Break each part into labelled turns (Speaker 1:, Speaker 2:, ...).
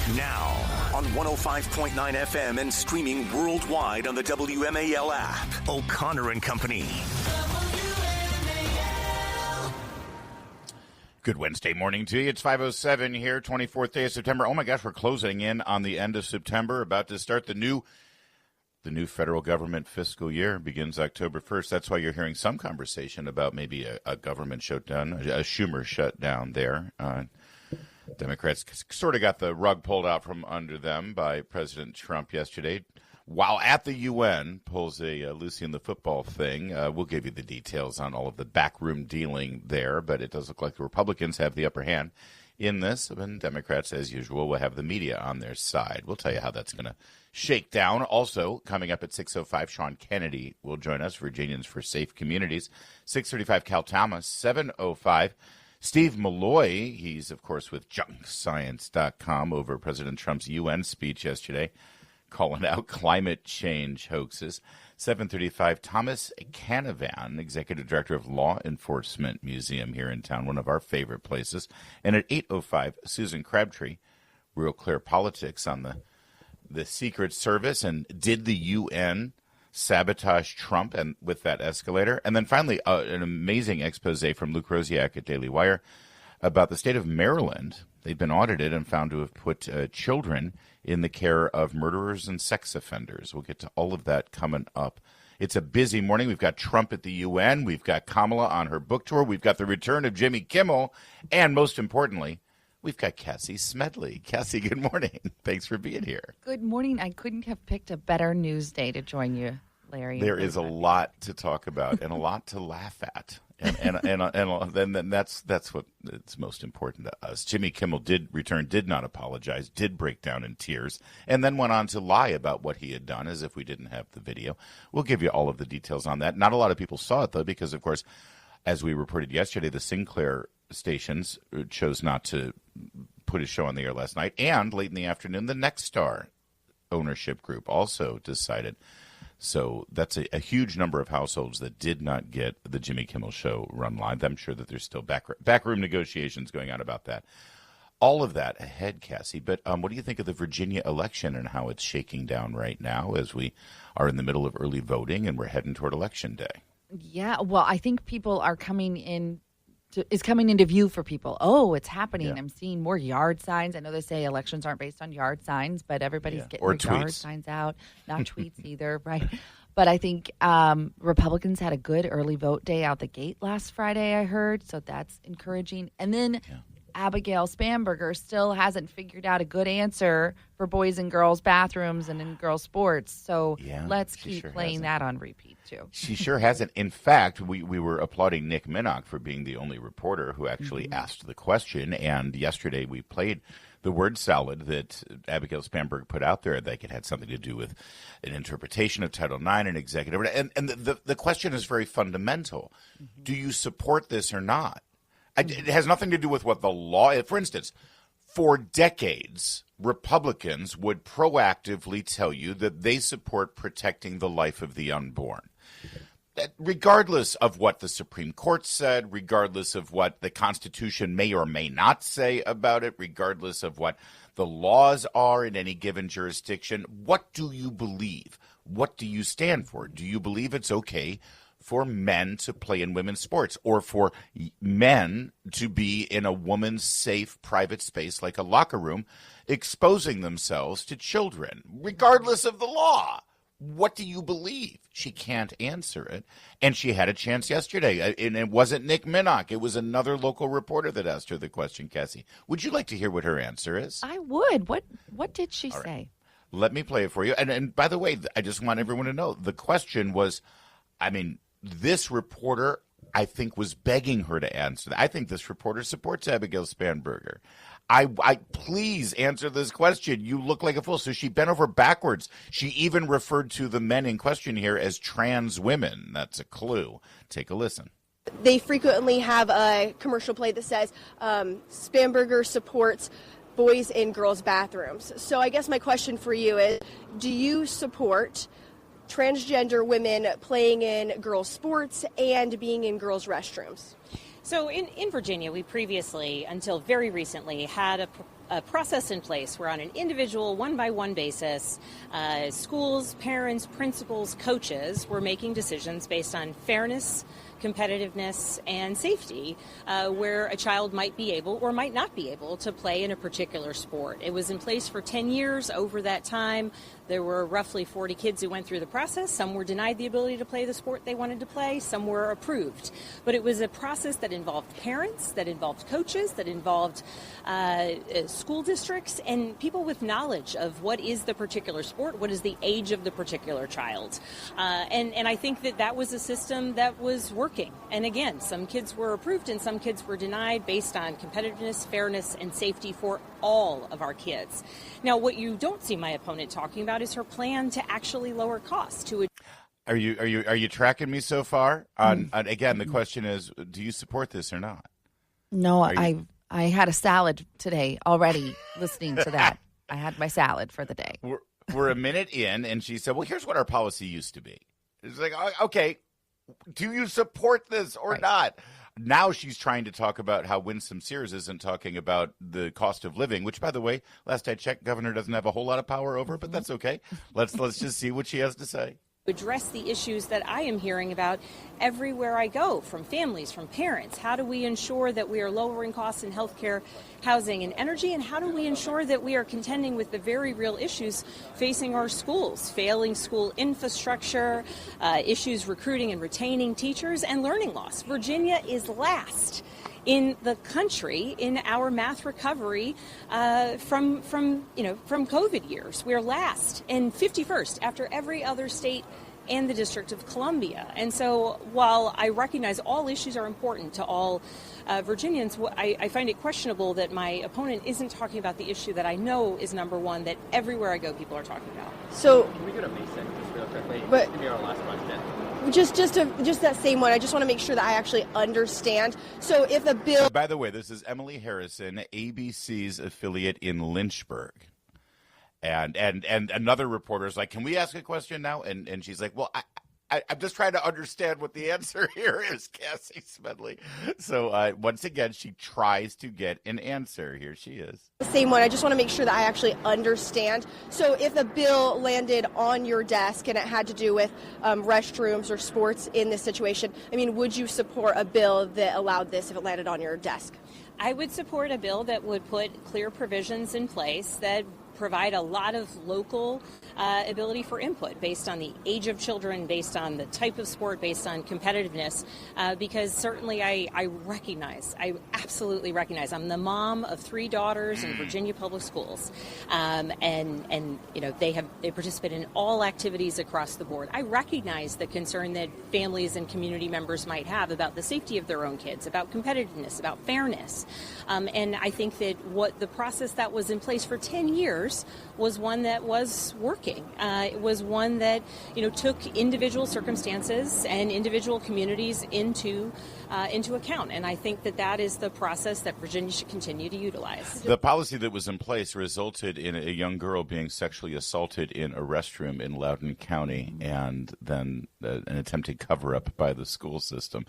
Speaker 1: Now, on 105.9 FM and streaming worldwide on the WMAL app, O'Connor and Company.
Speaker 2: Good Wednesday morning to you. It's 5:07 here, 24th day of September. Oh my gosh, we're closing in on the end of September, about to start the new federal government fiscal year. Begins October 1st. That's why you're hearing some conversation about maybe a government shutdown, a Schumer shutdown there. Democrats sort of got the rug pulled out from under them by President Trump yesterday. While at the UN, pulls a Lucy in the football thing. We'll give you the details on all of the backroom dealing there, but it does look like the Republicans have the upper hand in this, and Democrats, as usual, will have the media on their side. We'll tell you how that's going to shake down. Also, coming up at 6:05, Sean Kennedy will join us, Virginians for Safe Communities. 6:35, Cal Thomas, 7:05. Steve Malloy, he's, of course, with junkscience.com over President Trump's UN speech yesterday, calling out climate change hoaxes. 7:35, Thomas Canavan, Executive Director of Law Enforcement Museum here in town, one of our favorite places. And at 8:05, Susan Crabtree, Real Clear Politics on the Secret Service, and did the UN sabotage Trump and with that escalator? And then finally, an amazing expose from Luke Rosiak at Daily Wire about the state of Maryland. They've been audited and found to have put children in the care of murderers and sex offenders. We'll get to all of that coming up. It's a busy morning. We've got Trump at the UN. We've got Kamala on her book tour. We've got the return of Jimmy Kimmel. And most importantly, we've got Cassie Smedile. Cassie, good morning. Thanks for being here.
Speaker 3: Good morning. I couldn't have picked a better news day to join you, Larry.
Speaker 2: There is a lot to talk about and a lot to laugh at. And then that's what it's most important to us. Jimmy Kimmel did return, did not apologize, did break down in tears, and then went on to lie about what he had done as if we didn't have the video. We'll give you all of the details on that. Not a lot of people saw it, though, because, of course, as we reported yesterday, the Sinclair stations chose not to put a show on the air last night. And late in the afternoon, the Next Star ownership group also decided. So that's a huge number of households that did not get the Jimmy Kimmel Show run live. I'm sure that there's still backroom negotiations going on about that. All of that ahead, Cassie. But what do you think of the Virginia election and how it's shaking down right now as we are in the middle of early voting and we're heading toward Election Day? Yeah,
Speaker 3: well, I think people are coming into view for people. Oh, it's happening. Yeah. I'm seeing more yard signs. I know they say elections aren't based on yard signs, but everybody's getting their yard signs out. Not tweets either, right? But I think Republicans had a good early vote day out the gate last Friday, I heard. So that's encouraging. And then Abigail Spanberger still hasn't figured out a good answer for boys and girls bathrooms and in girls sports. So let's keep playing that on repeat, too.
Speaker 2: She sure hasn't. In fact, we were applauding Nick Minnock for being the only reporter who actually asked the question. And yesterday we played the word salad that Abigail Spanberger put out there. Like it had something to do with an interpretation of Title IX and executive. And the question is very fundamental. Do you support this or not? It has nothing to do with what the law. For instance, for decades, Republicans would proactively tell you that they support protecting the life of the unborn. Regardless of what the Supreme Court said, regardless of what the Constitution may or may not say about it, regardless of what the laws are in any given jurisdiction, what do you believe? What do you stand for? Do you believe it's okay for men to play in women's sports or for men to be in a woman's safe private space like a locker room, exposing themselves to children, regardless of the law? What do you believe? She can't answer it. And she had a chance yesterday. And it wasn't Nick Minnock. It was another local reporter that asked her the question, Cassie. Would you like to hear what her answer is?
Speaker 3: I would. What did she say?
Speaker 2: Let me play it for you. And by the way, I just want everyone to know, the question was, this reporter, I think, was begging her to answer that. I think this reporter supports Abigail Spanberger. I please answer this question. You look like a fool. So she bent over backwards. She even referred to the men in question here as trans women. That's a clue. Take a listen.
Speaker 4: They frequently have a commercial play that says Spanberger supports boys in girls' bathrooms. So I guess my question for you is, do you support transgender women playing in girls' sports and being in girls' restrooms?
Speaker 5: So in Virginia, we previously, until very recently, had a a process in place where on an individual one-by-one basis, schools, parents, principals, coaches were making decisions based on fairness, competitiveness, and safety, where a child might be able or might not be able to play in a particular sport. It was in place for 10 years. Over that time, there were roughly 40 kids who went through the process. Some were denied the ability to play the sport they wanted to play. Some were approved. But it was a process that involved parents, that involved coaches, that involved school districts, and people with knowledge of what is the particular sport, what is the age of the particular child. And I think that was a system that was working. And again, some kids were approved and some kids were denied based on competitiveness, fairness, and safety for all of our kids. Now, what you don't see my opponent talking about is her plan to actually lower costs.
Speaker 2: Are you tracking me so far? Again, the question is, do you support this or not?
Speaker 3: No, I had a salad today already listening to that. I had my salad for the day.
Speaker 2: We're a minute in, and she said, well, here's what our policy used to be. It's like, okay, do you support this or not? Now she's trying to talk about how Winsome Sears isn't talking about the cost of living, which, by the way, last I checked, governor doesn't have a whole lot of power over, but that's okay. Let's just see what she has to say.
Speaker 5: Address the issues that I am hearing about everywhere I go, from families, from parents. How do we ensure that we are lowering costs in healthcare, housing, and energy? And how do we ensure that we are contending with the very real issues facing our schools, failing school infrastructure, issues recruiting and retaining teachers, and learning loss? Virginia is last in the country in our math recovery from COVID years. We're last and 51st after every other state and the District of Columbia. And so while I recognize all issues are important to all Virginians, I find it questionable that my opponent isn't talking about the issue that I know is number one, that everywhere I go people are talking about.
Speaker 4: So
Speaker 6: can we go to Mason just real quickly?
Speaker 4: But,
Speaker 6: this can be our last question.
Speaker 4: Just that same one. I just want to make sure that I actually understand. So if the bill...
Speaker 2: By the way, this is Emily Harrison, ABC's affiliate in Lynchburg. And another reporter is like, can we ask a question now? And she's like, well, I'm just trying to understand what the answer here is, Cassie Smedile. So once again, she tries to get an answer. Here she is.
Speaker 4: The same one. I just want to make sure that I actually understand. So if the bill landed on your desk and it had to do with restrooms or sports in this situation, I mean, would you support a bill that allowed this if it landed on your desk?
Speaker 5: I would support a bill that would put clear provisions in place that provide a lot of local ability for input based on the age of children, based on the type of sport, based on competitiveness, because certainly I absolutely recognize I'm the mom of 3 daughters in Virginia public schools, and you know they participate in all activities across the board. I recognize the concern that families and community members might have about the safety of their own kids, about competitiveness, about fairness, and I think that what the process that was in place for 10 years was one that was working. It was one that, took individual circumstances and individual communities into account. And I think that is the process that Virginia should continue to utilize.
Speaker 2: The policy that was in place resulted in a young girl being sexually assaulted in a restroom in Loudoun County, and then an attempted cover-up by the school system.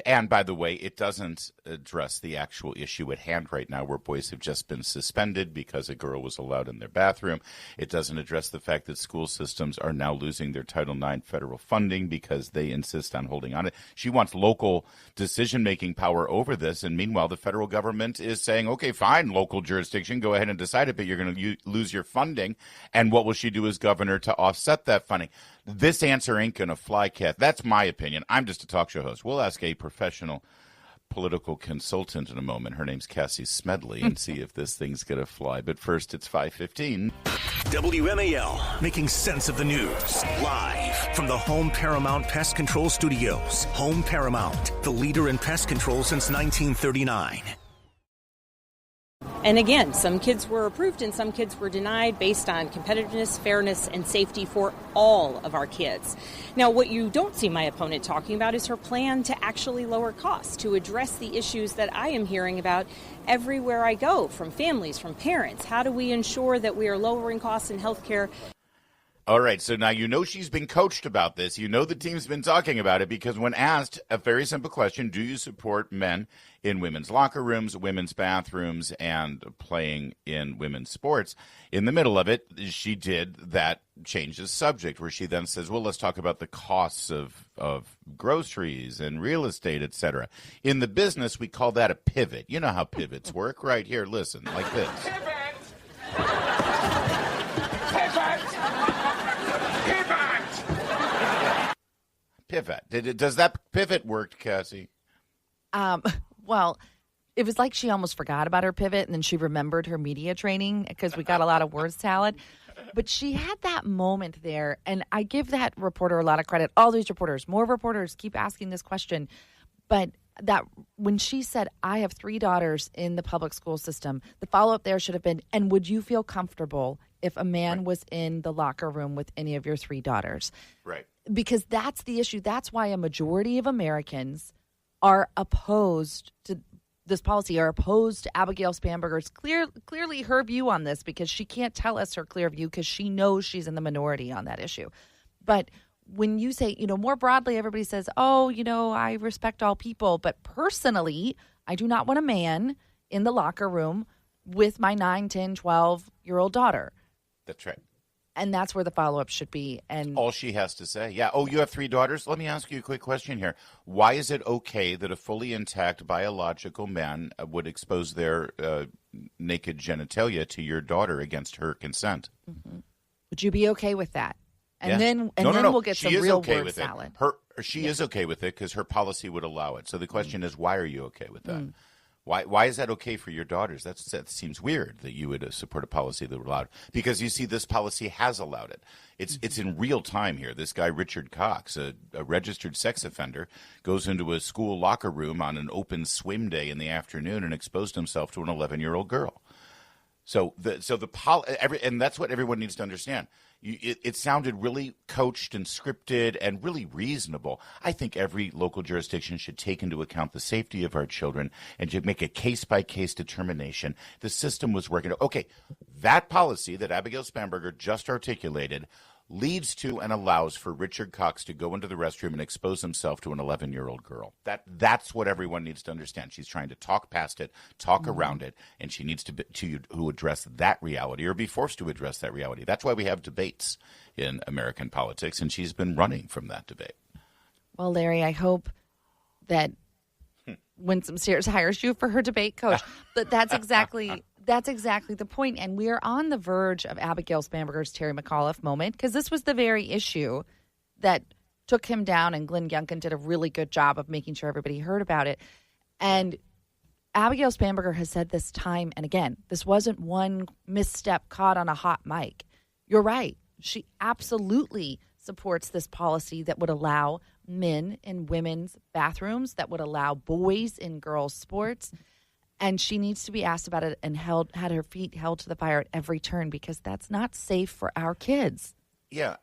Speaker 2: And by the way, it doesn't address the actual issue at hand right now, where boys have just been suspended because a girl was allowed in their bathroom. It doesn't address the fact that school systems are now losing their Title IX federal funding because they insist on holding on it. She wants local decision-making power over this, and meanwhile, the federal government is saying, okay, fine, local jurisdiction, go ahead and decide it, but you're going to lose your funding. And what will she do as governor to offset that funding? This answer ain't going to fly, Kath. That's my opinion. I'm just a talk show host. We'll ask a professional political consultant in a moment. Her name's Cassie Smedile, and see if this thing's going to fly. But first, it's 5:15.
Speaker 1: WMAL, making sense of the news. Live from the Home Paramount Pest Control Studios. Home Paramount, the leader in pest control since 1939.
Speaker 5: And again, some kids were approved and some kids were denied based on competitiveness, fairness, and safety for all of our kids. Now, what you don't see my opponent talking about is her plan to actually lower costs, to address the issues that I am hearing about everywhere I go, from families, from parents. How do we ensure that we are lowering costs in healthcare?
Speaker 2: All right, so now you know she's been coached about this. You know the team's been talking about it because when asked a very simple question, do you support men in women's locker rooms, women's bathrooms, and playing in women's sports? In the middle of it, she did that changes subject where she then says, well, let's talk about the costs of groceries and real estate, et cetera. In the business, we call that a pivot. You know how pivots work. Right here, listen, like this. Pivot. Does that pivot work, Cassie?
Speaker 3: Well, it was like she almost forgot about her pivot, and then she remembered her media training because we got a lot of word salad. But she had that moment there, and I give that reporter a lot of credit. All these reporters, more reporters, keep asking this question. But that when she said, I have 3 daughters in the public school system, the follow-up there should have been, and would you feel comfortable if a man was in the locker room with any of your 3 daughters?
Speaker 2: Right.
Speaker 3: Because that's the issue. That's why a majority of Americans are opposed to this policy, are opposed to Abigail Spanberger's clearly her view on this, because she can't tell us her clear view because she knows she's in the minority on that issue. But when you say, more broadly, everybody says, I respect all people. But personally, I do not want a man in the locker room with my 9, 10, 12-year-old daughter.
Speaker 2: That's right.
Speaker 3: And that's where the follow-up should be. And
Speaker 2: all she has to say. Yeah. Oh, you have 3 daughters? Let me ask you a quick question here. Why is it okay that a fully intact biological man would expose their naked genitalia to your daughter against her consent?
Speaker 3: Mm-hmm. Would you be okay with that? And
Speaker 2: yeah.
Speaker 3: then we'll get some real word salad.
Speaker 2: She is okay with it because her policy would allow it. So the question is, why are you okay with that? Why is that okay for your daughters? That seems weird that you would support a policy that would allow it. Because you see, this policy has allowed it. It's in real time here. This guy, Richard Cox, a registered sex offender, goes into a school locker room on an open swim day in the afternoon and exposed himself to an 11-year-old girl. And that's what everyone needs to understand. It sounded really coached and scripted and really reasonable. I think every local jurisdiction should take into account the safety of our children and should make a case-by-case determination. The system was working. Okay, that policy that Abigail Spanberger just articulated leads to and allows for Richard Cox to go into the restroom and expose himself to an 11-year-old girl. That's what everyone needs to understand. She's trying to talk past it, talk around it, and she needs to address that reality or be forced to address that reality. That's why we have debates in American politics, and she's been running from that debate.
Speaker 3: Well, Larry, I hope that Winsome Sears hires you for her debate coach. But that's exactly the point. And we are on the verge of Abigail Spanberger's Terry McAuliffe moment, because this was the very issue that took him down, and Glenn Youngkin did a really good job of making sure everybody heard about it. And Abigail Spanberger has said this time and again, this wasn't one misstep caught on a hot mic. You're right. She absolutely supports this policy that would allow men in women's bathrooms, that would allow boys in girls' sports. And she needs to be asked about it and had her feet held to the fire at every turn, because that's not safe for our kids.
Speaker 2: Yeah,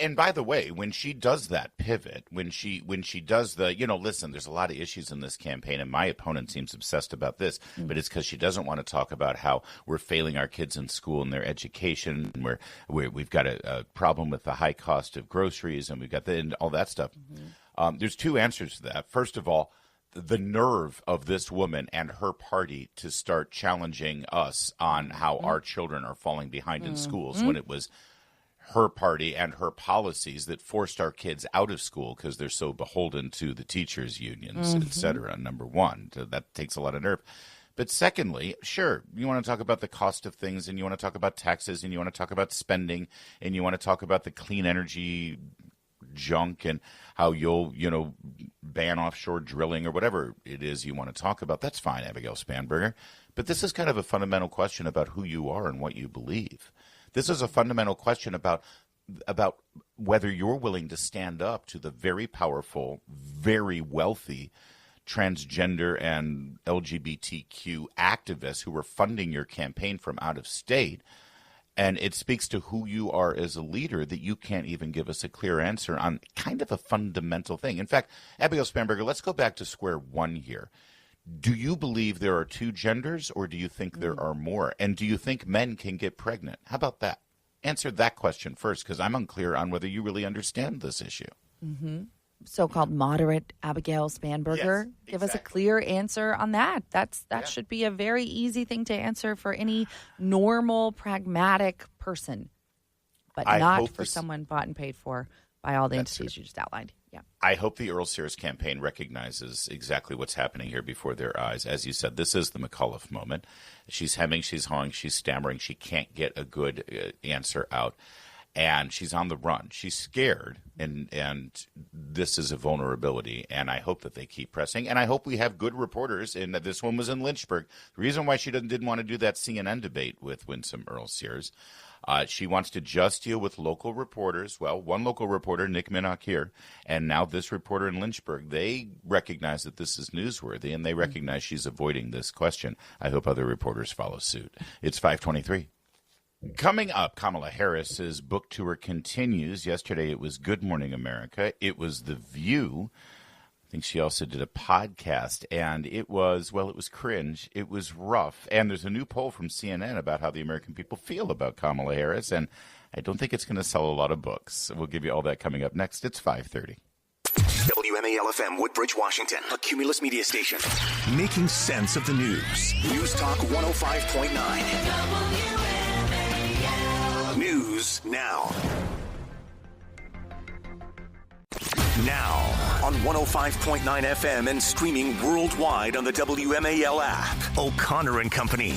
Speaker 2: and by the way, when she does that pivot, when she does the, listen, there's a lot of issues in this campaign, and my opponent seems obsessed about this, but it's because she doesn't want to talk about how we're failing our kids in school and their education, and we've got a problem with the high cost of groceries, and we've got and all that stuff. Mm-hmm. There's 2 answers to that. First of all, the nerve of this woman and her party to start challenging us on how our children are falling behind in schools, when it was her party and her policies that forced our kids out of school because they're so beholden to the teachers' unions, et cetera, number one. So that takes a lot of nerve. But secondly, sure, you want to talk about the cost of things, and you want to talk about taxes, and you want to talk about spending, and you want to talk about the clean energy junk and how you'll, ban offshore drilling or whatever it is you want to talk about. That's fine, Abigail Spanberger. But this is kind of a fundamental question about who you are and what you believe. This is a fundamental question about whether you're willing to stand up to the very powerful, very wealthy transgender and LGBTQ activists who are funding your campaign from out of state. And it speaks to who you are as a leader that you can't even give us a clear answer on kind of a fundamental thing. In fact, Abigail Spanberger, let's go back to square one here. Do you believe there are 2 genders, or do you think there are more? And do you think men can get pregnant? How about that? answer that question first, because I'm unclear on whether you really understand this issue.
Speaker 3: Mm-hmm. So-called moderate Abigail Spanberger.
Speaker 2: Yes,
Speaker 3: Give us a clear answer on that. That should be a very easy thing to answer for any normal, pragmatic person, but not for someone bought and paid for by all the entities you just outlined. Yeah.
Speaker 2: I hope the Earl Sears campaign recognizes exactly what's happening here before their eyes. As you said, this is the McAuliffe moment. She's hemming, she's hawing, she's stammering. She can't get a good answer out. And she's on the run. She's scared, and this is a vulnerability, and I hope that they keep pressing. And I hope we have good reporters, and this one was in Lynchburg. The reason why she didn't want to do that CNN debate with Winsome Earl Sears, she wants to just deal with local reporters. Well, one local reporter, Nick Minnock here, and now this reporter in Lynchburg, they recognize that this is newsworthy, and they recognize she's avoiding this question. I hope other reporters follow suit. It's 5:23. Coming up, Kamala Harris's book tour continues. Yesterday it was Good Morning America. It was The View. I think she also did a podcast, and it was cringe. It was rough. And there's a new poll from CNN about how the American people feel about Kamala Harris, and I don't think it's going to sell a lot of books. We'll give you all that coming up next. It's 5:30.
Speaker 1: WMAL-FM, Woodbridge, Washington, a Cumulus media station. Making sense of the news. News Talk 105.9. News now. Now on 105.9 FM and streaming worldwide on the WMAL app. O'Connor and Company.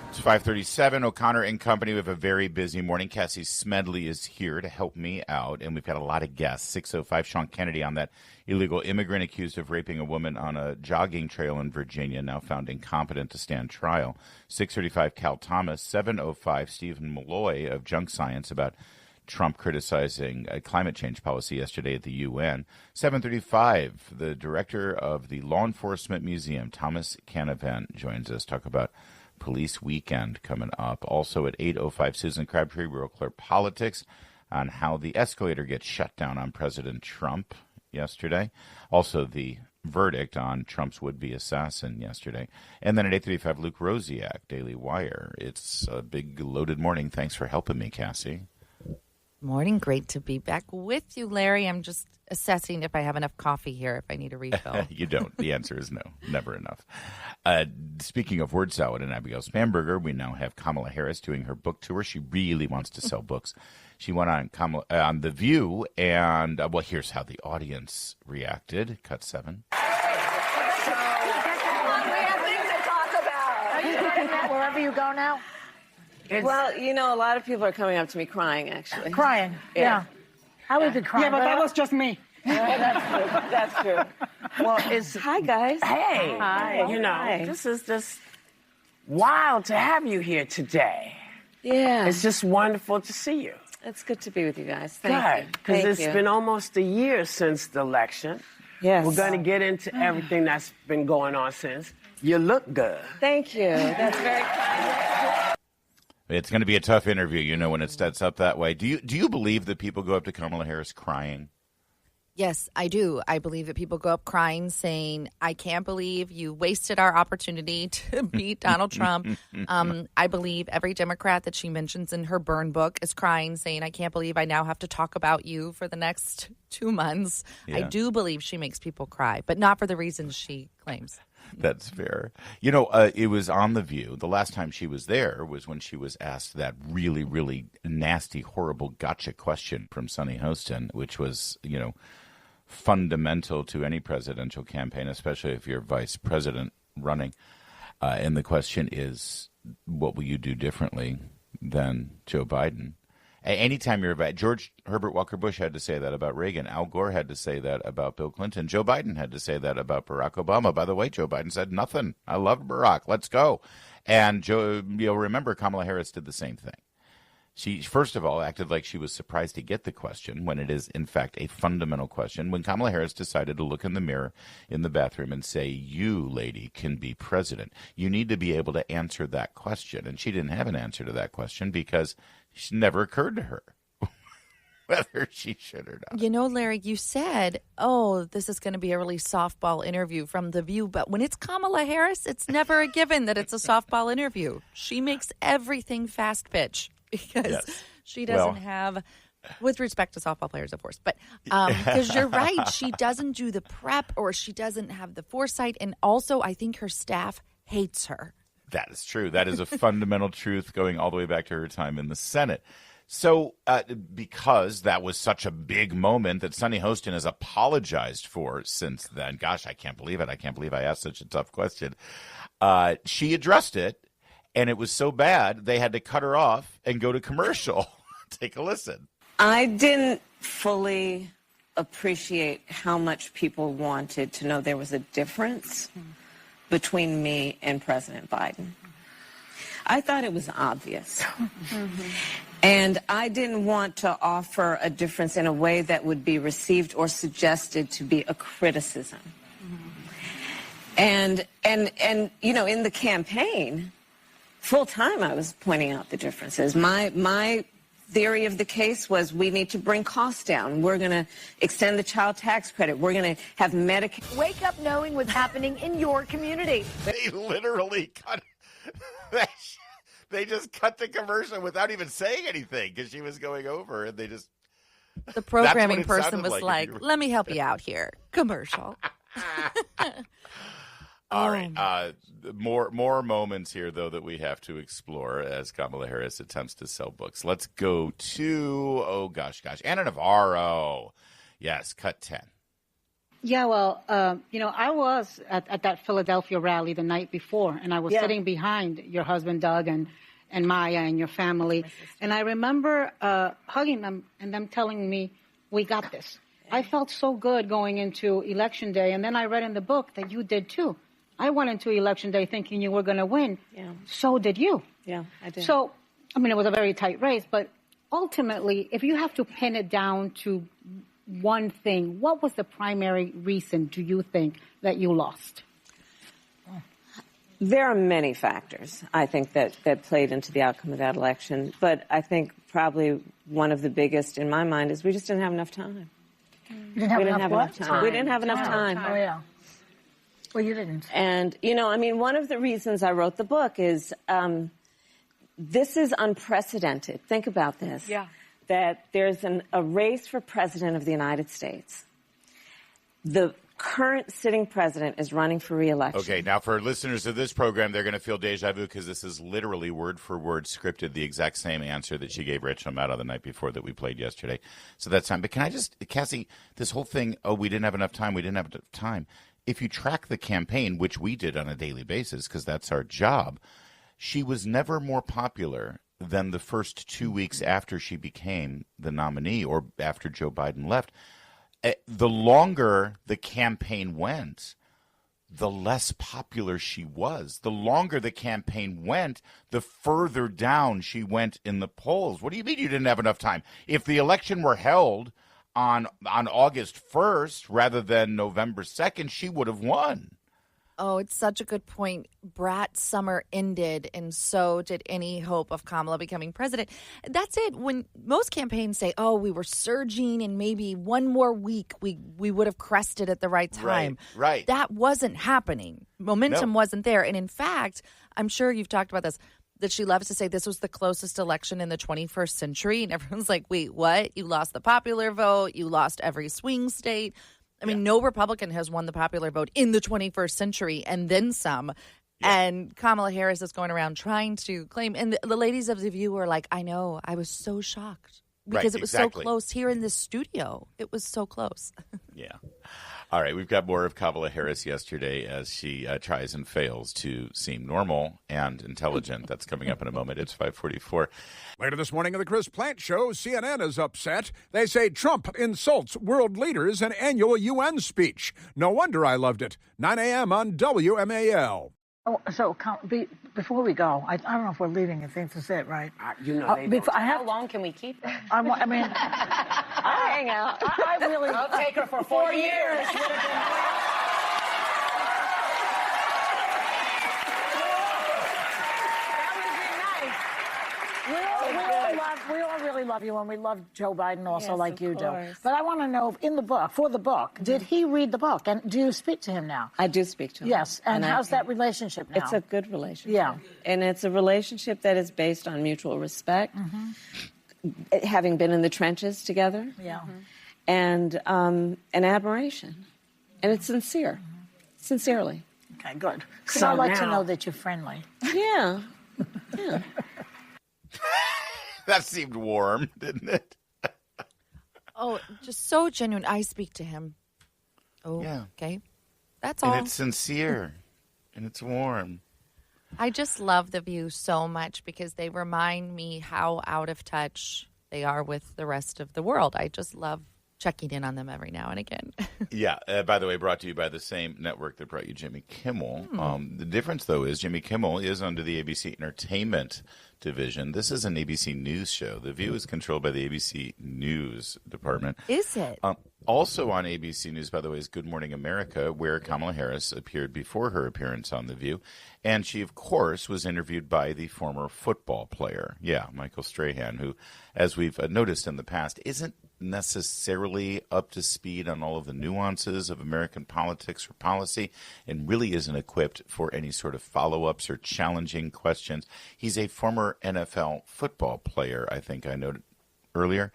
Speaker 2: It's 5:37. O'Connor and Company. We have a very busy morning. Cassie Smedile is here to help me out, and we've got a lot of guests. 6:05, Sean Kennedy on that illegal immigrant accused of raping a woman on a jogging trail in Virginia, now found incompetent to stand trial. 6:35, Cal Thomas. 7:05, Stephen Malloy of Junk Science about Trump criticizing climate change policy yesterday at the UN. 7:35, the director of the Law Enforcement Museum, Thomas Canavan, joins us. Talk about Police Weekend coming up. Also at 8:05, Susan Crabtree, Rural Clerk Politics, on how the escalator gets shut down on President Trump yesterday. Also the verdict on Trump's would-be assassin yesterday. And then at 8:35, Luke Rosiak, Daily Wire. It's a big loaded morning. Thanks for helping me, Cassie.
Speaker 3: Morning. Great to be back with you, Larry. I'm just assessing if I have enough coffee here, if I need a refill.
Speaker 2: You don't. The answer is no. Never enough. Speaking of word salad and Abigail Spanberger, we now have Kamala Harris doing her book tour. She really wants to sell books. She went on The View, and, here's how the audience reacted. Cut 7.
Speaker 7: We have things to talk about. Are you getting that wherever you go now?
Speaker 8: Well, a lot of people are coming up to me crying, actually.
Speaker 7: Crying, yeah. I would be crying.
Speaker 9: Yeah, but that was just me.
Speaker 8: That's true. Well, hi, guys.
Speaker 9: Hey.
Speaker 8: Hi.
Speaker 9: This is just wild to have you here today.
Speaker 8: Yeah.
Speaker 9: It's just wonderful to see you.
Speaker 8: It's good to be with you guys. Thank you.
Speaker 9: Because it's been almost a year since the election.
Speaker 8: Yes.
Speaker 9: We're going to get into everything that's been going on since. You look good.
Speaker 8: Thank you. That's very kind.
Speaker 2: It's going to be a tough interview, when it sets up that way. Do you believe that people go up to Kamala Harris crying?
Speaker 3: Yes, I do. I believe that people go up crying saying, I can't believe you wasted our opportunity to beat Donald Trump. I believe every Democrat that she mentions in her burn book is crying, saying, I can't believe I now have to talk about you for the next 2 months. Yeah. I do believe she makes people cry, but not for the reasons she claims.
Speaker 2: That's fair. It was on The View. The last time she was there was when she was asked that really, really nasty, horrible gotcha question from Sunny Hostin, which was, fundamental to any presidential campaign, especially if you're vice president running. And the question is, what will you do differently than Joe Biden? Anytime you're about George Herbert Walker Bush had to say that about Reagan. Al Gore had to say that about Bill Clinton. Joe Biden had to say that about Barack Obama. By the way, Joe Biden said nothing. I love Barack. Let's go. And you'll remember Kamala Harris did the same thing. She, first of all, acted like she was surprised to get the question when it is, in fact, a fundamental question. When Kamala Harris decided to look in the mirror in the bathroom and say, you, lady, can be president. You need to be able to answer that question. And she didn't have an answer to that question because it never occurred to her. whether she should or not.
Speaker 3: You know, Larry, you said, this is going to be a really softball interview from The View. But when it's Kamala Harris, it's never a given that it's a softball interview. She makes everything fast pitch because she doesn't have, with respect to softball players, of course. But because you're right, she doesn't do the prep or she doesn't have the foresight. And also, I think her staff hates her.
Speaker 2: That is true. That is a fundamental truth going all the way back to her time in the Senate. So because that was such a big moment that Sunny Hostin has apologized for since then. Gosh, I can't believe it. I can't believe I asked such a tough question. She addressed it, and it was so bad they had to cut her off and go to commercial. Take a listen.
Speaker 8: I didn't fully appreciate how much people wanted to know there was a difference between me and President Biden. I thought it was obvious. And I didn't want to offer a difference in a way that would be received or suggested to be a criticism. And you know, in the campaign, full time I was pointing out the differences. My theory of the case was we need to bring costs down. We're going to extend the child tax credit. We're going to have Medicaid.
Speaker 7: Wake up knowing what's happening in your community.
Speaker 2: They literally cut. They just cut the commercial without even saying anything because she was going over, and they just.
Speaker 3: The programming person was like, "Let me help you out here." Commercial.
Speaker 2: All right. More moments here, though, that we have to explore as Kamala Harris attempts to sell books. Let's go to, Anna Navarro. Yes, cut 10.
Speaker 10: Yeah, well, I was at that Philadelphia rally the night before, and I was sitting behind your husband, Doug, and Maya and your family. And I remember hugging them and them telling me, we got this. I felt so good going into Election Day, and then I read in the book that you did too. I went into Election Day thinking you were going to win. Yeah. So did you.
Speaker 8: Yeah, I did.
Speaker 10: So, I mean, it was a very tight race, but ultimately, if you have to pin it down to one thing, what was the primary reason, do you think, that you lost?
Speaker 8: There are many factors, I think, that played into the outcome of that election. But I think probably one of the biggest in my mind is we just didn't have enough time.
Speaker 7: We didn't have enough time.
Speaker 8: We didn't have enough time.
Speaker 7: Oh, yeah. Well, you didn't.
Speaker 8: And, one of the reasons I wrote the book is this is unprecedented. Think about this.
Speaker 7: Yeah.
Speaker 8: That there's a race for president of the United States. The current sitting president is running for re-election.
Speaker 2: Okay, now for listeners of this program, they're going to feel deja vu because this is literally word for word scripted, the exact same answer that she gave Rachel Maddow the night before that we played yesterday. So that's time. But can I just, Cassie, this whole thing, we didn't have enough time. If you track the campaign, which we did on a daily basis because that's our job, she was never more popular than the first 2 weeks after she became the nominee or after Joe Biden left. The longer the campaign went, the less popular she was. The longer the campaign went, the further down she went in the polls. What do you mean you didn't have enough time? If the election were held on August 1st rather than November 2nd, she would have won.
Speaker 3: Oh, it's such a good point. Brat summer ended, and so did any hope of Kamala becoming president. That's it. When most campaigns say, we were surging and maybe one more week we would have crested at the right time.
Speaker 2: Right.
Speaker 3: That wasn't happening. Momentum wasn't there. And in fact, I'm sure you've talked about this, that she loves to say this was the closest election in the 21st century. And everyone's like, wait, what? You lost the popular vote. You lost every swing state. I mean, no Republican has won the popular vote in the 21st century and then some. Yeah. And Kamala Harris is going around trying to claim. And the ladies of The View were like, I know, I was so shocked because it was so close here in this studio. It was so close.
Speaker 2: Yeah. All right. We've got more of Kamala Harris yesterday as she tries and fails to seem normal and intelligent. That's coming up in a moment. It's 5:44.
Speaker 11: Later this morning on the Chris Plant Show, CNN is upset. They say Trump insults world leaders in annual UN speech. No wonder I loved it. 9 a.m. on WMAL.
Speaker 7: Oh, so before we go, I don't know if we're leaving. I think that's it, right?
Speaker 5: How long can we keep it?
Speaker 7: I'll
Speaker 8: hang out.
Speaker 7: I'll take her for 4 years. We all really love you, and we love Joe Biden also,
Speaker 8: Yes,
Speaker 7: like you
Speaker 8: of
Speaker 7: do.
Speaker 8: course.
Speaker 7: But I want to know, for the book, did he read the book? And do you speak to him now?
Speaker 8: I do speak to him.
Speaker 7: Yes. And how's that relationship now?
Speaker 8: It's a good relationship.
Speaker 7: Yeah.
Speaker 8: And it's a relationship that is based on mutual respect, having been in the trenches together.
Speaker 7: Yeah.
Speaker 8: And admiration. And it's sincere. Sincerely.
Speaker 7: Okay, good.
Speaker 9: So
Speaker 7: I like to
Speaker 9: now-
Speaker 7: know that you're friendly.
Speaker 8: Yeah. Yeah.
Speaker 2: That seemed warm, didn't it?
Speaker 3: Oh, just so genuine. I speak to him. Oh,
Speaker 2: Yeah.
Speaker 3: okay. That's all.
Speaker 2: And it's sincere. And it's warm.
Speaker 3: I just love The View so much because they remind me how out of touch they are with the rest of the world. I just love checking in on them every now and again.
Speaker 2: Yeah. By the way, brought to you by the same network that brought you Jimmy Kimmel. The difference, though, is Jimmy Kimmel is under the ABC Entertainment division. This is an ABC News show. The View is controlled by the ABC News department.
Speaker 3: Is it?
Speaker 2: Also on ABC News, by the way, is Good Morning America, where Kamala Harris appeared before her appearance on The View. And she, of course, was interviewed by the former football player. Yeah, Michael Strahan, who, as we've noticed in the past, isn't necessarily up to speed on all of the nuances of American politics or policy and really isn't equipped for any sort of follow-ups or challenging questions. He's a former NFL football player, I think I noted earlier.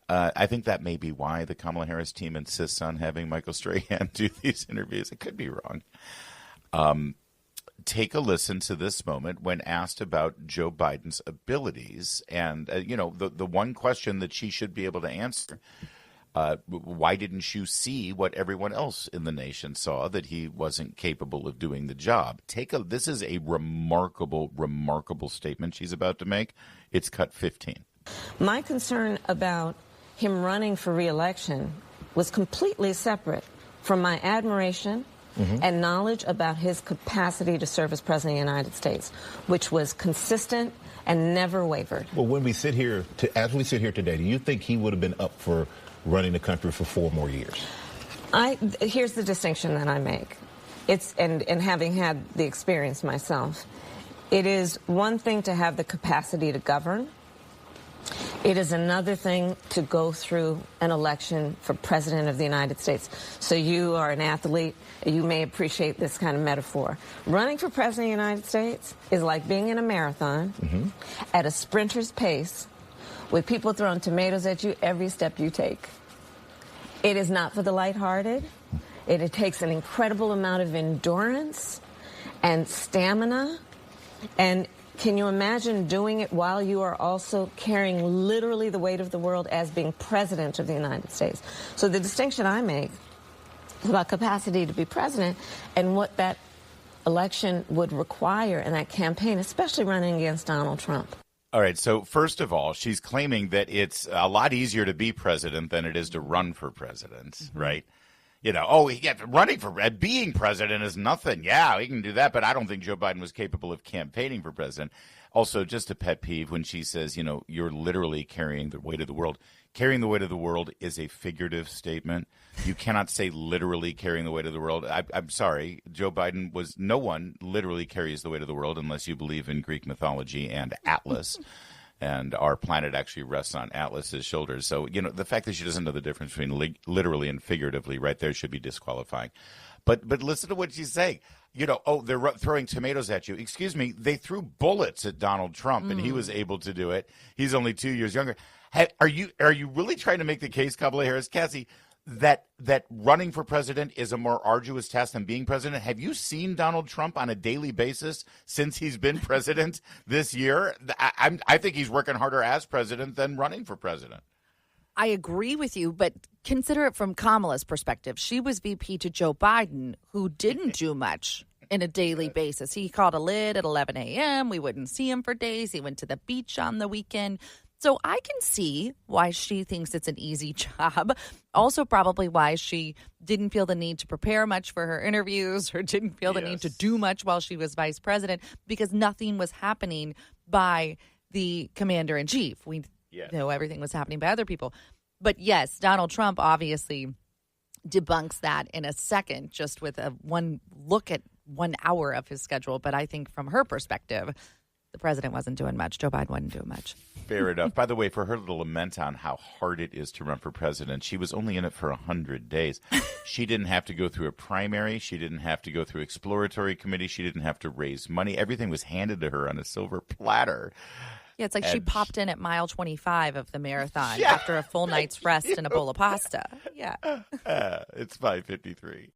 Speaker 2: I think that may be why the Kamala Harris team insists on having Michael Strahan do these interviews. I could be wrong. Take a listen to this moment when asked about Joe Biden's abilities. And, the one question that she should be able to answer, why didn't you see what everyone else in the nation saw, that he wasn't capable of doing the job? This is a remarkable, remarkable statement she's about to make. It's cut 15.
Speaker 8: My concern about him running for re-election was completely separate from my admiration and knowledge about his capacity to serve as president of the United States, which was consistent and never wavered.
Speaker 12: Well, when we sit here, as we sit here today, do you think he would have been up for running the country for 4 more years?
Speaker 8: Here's the distinction that I make. And having had the experience myself, it is one thing to have the capacity to govern. It is another thing to go through an election for president of the United States. So you are an athlete. You may appreciate this kind of metaphor. Running for president of the United States is like being in a marathon at a sprinter's pace with people throwing tomatoes at you every step you take. It is not for the lighthearted. It takes an incredible amount of endurance and stamina. And can you imagine doing it while you are also carrying literally the weight of the world as being president of the United States? So the distinction I make is about capacity to be president and what that election would require in that campaign, especially running against Donald Trump.
Speaker 2: All right. So first of all, she's claiming that it's a lot easier to be president than it is to run for president, right? Running for being president is nothing. Yeah, we can do that. But I don't think Joe Biden was capable of campaigning for president. Also, just a pet peeve when she says, you're literally carrying the weight of the world. Carrying the weight of the world is a figurative statement. You cannot say literally carrying the weight of the world. I'm sorry. Joe Biden no one literally carries the weight of the world unless you believe in Greek mythology and Atlas. And our planet actually rests on Atlas's shoulders. So, the fact that she doesn't know the difference between literally and figuratively right there should be disqualifying. But listen to what she's saying. They're throwing tomatoes at you. Excuse me, they threw bullets at Donald Trump, and he was able to do it. He's only 2 years younger. Are you really trying to make the case, Kamala Harris, Cassie, that running for president is a more arduous task than being president? Have you seen Donald Trump on a daily basis since he's been president this year? I think he's working harder as president than running for president.
Speaker 3: I agree with you, but consider it from Kamala's perspective. She was VP to Joe Biden, who didn't do much in a daily basis. He called a lid at 11 a.m. We wouldn't see him for days. He went to the beach on the weekend. So I can see why she thinks it's an easy job. Also probably why she didn't feel the need to prepare much for her interviews or didn't feel the need to do much while she was vice president because nothing was happening by the commander-in-chief. We know everything was happening by other people. But yes, Donald Trump obviously debunks that in a second just with one look at 1 hour of his schedule. But I think from her perspective, the president wasn't doing much. Joe Biden wasn't doing much.
Speaker 2: Fair enough. By the way, for her to lament on how hard it is to run for president, she was only in it for 100 days. She didn't have to go through a primary. She didn't have to go through exploratory committee. She didn't have to raise money. Everything was handed to her on a silver platter.
Speaker 3: Yeah, it's like she popped in at mile 25 of the marathon after a full night's rest and a bowl of pasta. Yeah.
Speaker 2: It's 5:53.